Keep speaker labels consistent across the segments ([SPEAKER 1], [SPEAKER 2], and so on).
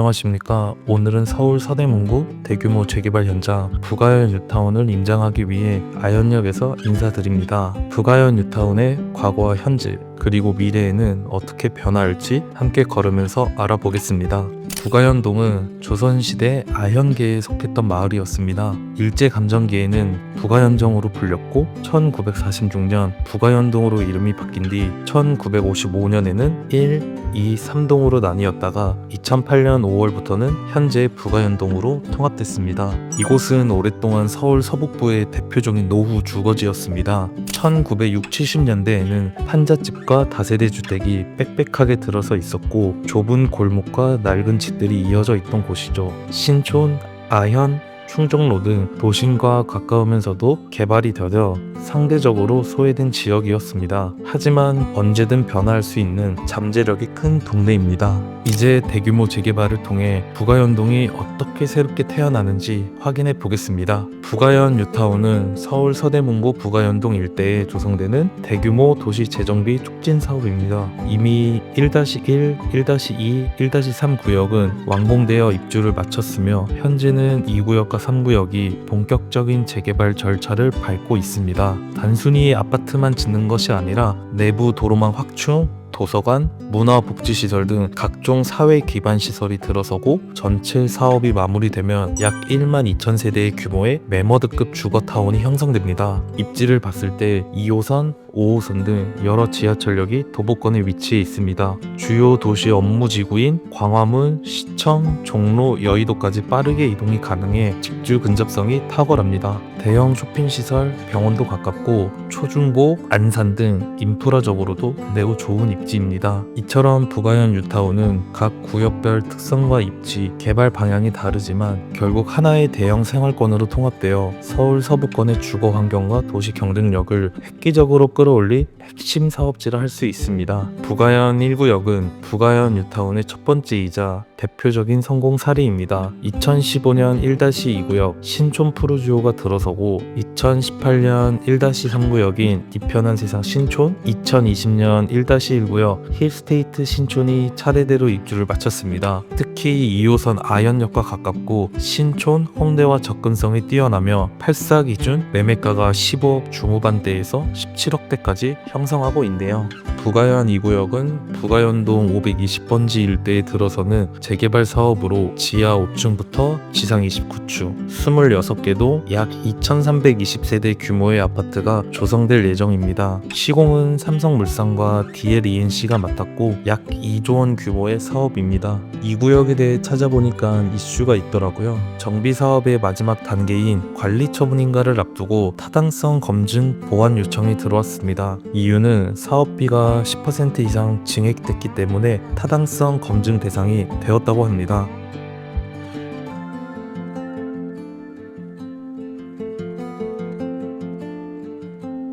[SPEAKER 1] 안녕하십니까. 오늘은 서울 서대문구 대규모 재개발 현장 부가현 뉴타운을 임장하기 위해 아현역에서 인사드립니다. 부가현 뉴타운의 과거와 현재 그리고 미래에는 어떻게 변화할지 함께 걸으면서 알아보겠습니다. 부가현동은 조선시대 아현계에 속했던 마을이었습니다. 일제감정기에는 부가현정으로 불렸고 1946년 부가현동으로 이름이 바뀐 뒤 1955년에는 1, 2, 3동으로 나뉘었다가 2008년 5월부터는 현재 부가현동으로 통합됐습니다. 이곳은 오랫동안 서울 서북부의 대표적인 노후 주거지였습니다. 1960, 70년대에는 한잣집과 다세대 주택이 빽빽하게 들어서 있었고 좁은 골목과 낡은 집들이 이어져 있던 곳이죠. 신촌, 아현, 충정로 등 도심과 가까우면서도 개발이 더뎌 상대적으로 소외된 지역이었습니다. 하지만 언제든 변화할 수 있는 잠재력이 큰 동네입니다. 이제 대규모 재개발을 통해 부가현동이 어떻게 새롭게 태어나는지 확인해 보겠습니다. 부가현 뉴타운은 서울 서대문구 부가현동 일대에 조성되는 대규모 도시 재정비 촉진 사업입니다. 이미 1-1, 1-2, 1-3 구역은 완공되어 입주를 마쳤으며 현재는 2구역과 3구역이 본격적인 재개발 절차를 밟고 있습니다. 단순히 아파트만 짓는 것이 아니라 내부 도로망 확충, 도서관, 문화복지시설 등 각종 사회 기반 시설이 들어서고 전체 사업이 마무리되면 약 1만 2천 세대의 규모의 매머드급 주거타운이 형성됩니다. 입지를 봤을 때 2호선, 5호선 등 여러 지하철역이 도보권에 위치해 있습니다. 주요 도시 업무지구인 광화문, 시청, 종로, 여의도까지 빠르게 이동이 가능해 직주 근접성이 탁월합니다. 대형 쇼핑시설, 병원도 가깝고 초중고, 안산 등 인프라적으로도 매우 좋은 입지입니다. 이처럼 부가현 뉴타운은 각 구역별 특성과 입지, 개발 방향이 다르지만 결국 하나의 대형 생활권으로 통합되어 서울 서부권의 주거 환경과 도시 경쟁력을 획기적으로 끌어올릴 핵심 사업지라 할 수 있습니다. 부가현 1구역은 부가현 뉴타운의 첫 번째이자 대표적인 성공 사례입니다. 2015년 1-2구역 신촌 푸르지오가 들어서고 2018년 1-3구역인 이편한 세상 신촌, 2020년 1-1구역 힐스테이트 신촌이 차례대로 입주를 마쳤습니다. 특히 2호선 아현역과 가깝고 신촌, 홍대와 접근성이 뛰어나며 8사 기준 매매가가 15억 중후반대에서 17억대까지 형성하고 있네요. 부가현 2구역은 부가현동 520번지 일대에 들어서는 재개발 사업으로 지하 5층부터 지상 29층 26개도 약 2320세대 규모의 아파트가 조성될 예정입니다. 시공은 삼성물산과 DLENC가 맡았고 약 2조 원 규모의 사업입니다. 2구역에 대해 찾아보니까 이슈가 있더라고요. 정비사업의 마지막 단계인 관리처분인가를 앞두고 타당성 검증 보완 요청이 들어왔습니다. 이유는 사업비가 10% 이상 증액됐기 때문에 타당성 검증 대상이 되었다고 합니다.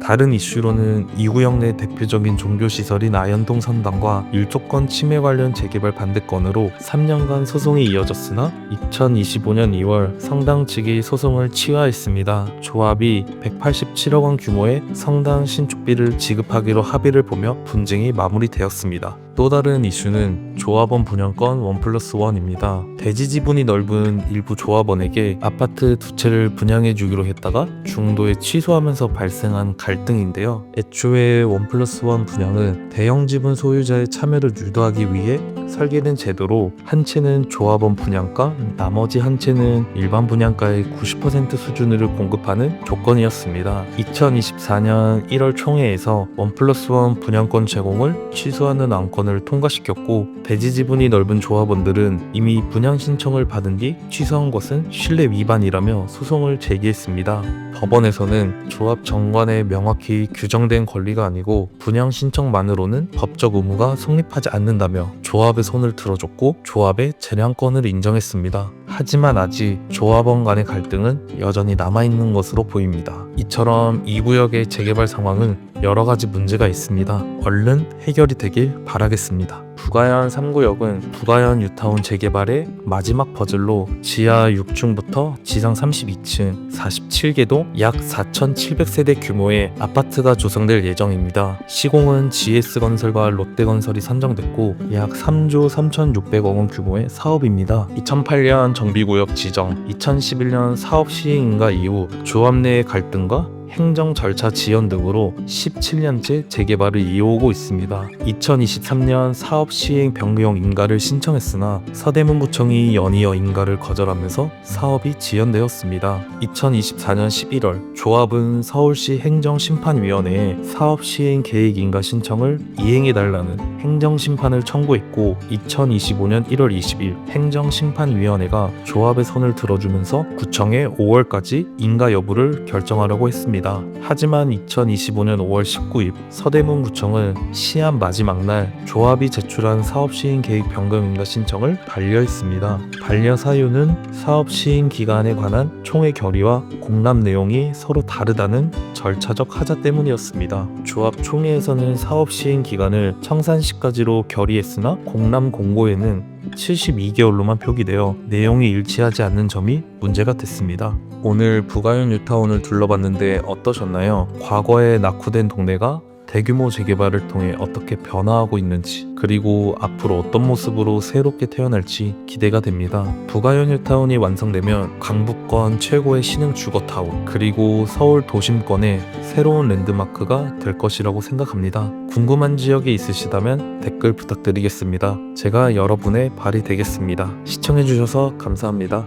[SPEAKER 1] 다른 이슈로는 2구역 내 대표적인 종교시설인 아현동 성당과 일조권 침해 관련 재개발 반대 건으로 3년간 소송이 이어졌으나 2025년 2월 성당 측이 소송을 취하했습니다. 조합이 187억 원 규모의 성당 신축비를 지급하기로 합의를 보며 분쟁이 마무리되었습니다. 또 다른 이슈는 조합원 분양권 1+1입니다. 대지 지분이 넓은 일부 조합원에게 아파트 2채를 분양해주기로 했다가 중도에 취소하면서 발생한 갈등인데요. 애초에 1+1 분양은 대형 지분 소유자의 참여를 유도하기 위해 설계된 제도로 한 채는 조합원 분양가, 나머지 한 채는 일반 분양가의 90% 수준으로 공급하는 조건이었습니다. 2024년 1월 총회에서 1+1 분양권 제공을 취소하는 안건을 통과시켰고 대지 지분이 넓은 조합원들은 이미 분양 신청을 받은 뒤 취소한 것은 신뢰 위반이라며 소송을 제기했습니다. 법원에서는 조합 정관에 명확히 규정된 권리가 아니고 분양 신청만으로는 법적 의무가 성립하지 않는다며 조합의 손을 들어줬고 조합의 재량권을 인정했습니다. 하지만 아직 조합원 간의 갈등은 여전히 남아있는 것으로 보입니다. 이처럼 2구역의 재개발 상황은 여러 가지 문제가 있습니다. 얼른 해결이 되길 바라겠습니다. 부가현 3구역은 부가현 뉴타운 재개발의 마지막 퍼즐로 지하 6층부터 지상 32층 47개동 약 4,700세대 규모의 아파트가 조성될 예정입니다. 시공은 GS건설과 롯데건설이 선정됐고 약 3조 3,600억 원 규모의 사업입니다. 2008년 정비구역 지정, 2011년 사업 시행 인가 이후 조합 내의 갈등과 행정 절차 지연 등으로 17년째 재개발을 이어오고 있습니다. 2023년 사업 시행 변경 인가를 신청했으나 서대문구청이 연이어 인가를 거절하면서 사업이 지연되었습니다. 2024년 11월 조합은 서울시 행정심판위원회에 사업 시행 계획 인가 신청을 이행해달라는 행정심판을 청구했고 2025년 1월 20일 행정심판위원회가 조합의 손을 들어주면서 구청에 5월까지 인가 여부를 결정하라고 했습니다. 하지만 2025년 5월 19일 서대문구청은 시한 마지막 날 조합이 제출한 사업 시행 계획 변경 인가 신청을 반려했습니다. 반려 사유는 사업 시행 기간에 관한 총회 결의와 공람 내용이 서로 다르다는 절차적 하자 때문이었습니다. 조합 총회에서는 사업 시행 기간을 청산시까지로 결의했으나 공람 공고에는 72개월로만 표기되어 내용이 일치하지 않는 점이 문제가 됐습니다. 오늘 부가현 뉴타운을 둘러봤는데 어떠셨나요? 과거에 낙후된 동네가 대규모 재개발을 통해 어떻게 변화하고 있는지, 그리고 앞으로 어떤 모습으로 새롭게 태어날지 기대가 됩니다. 부가현 뉴타운이 완성되면 강북권 최고의 신흥 주거타운, 그리고 서울 도심권의 새로운 랜드마크가 될 것이라고 생각합니다. 궁금한 지역이 있으시다면 댓글 부탁드리겠습니다. 제가 여러분의 발이 되겠습니다. 시청해주셔서 감사합니다.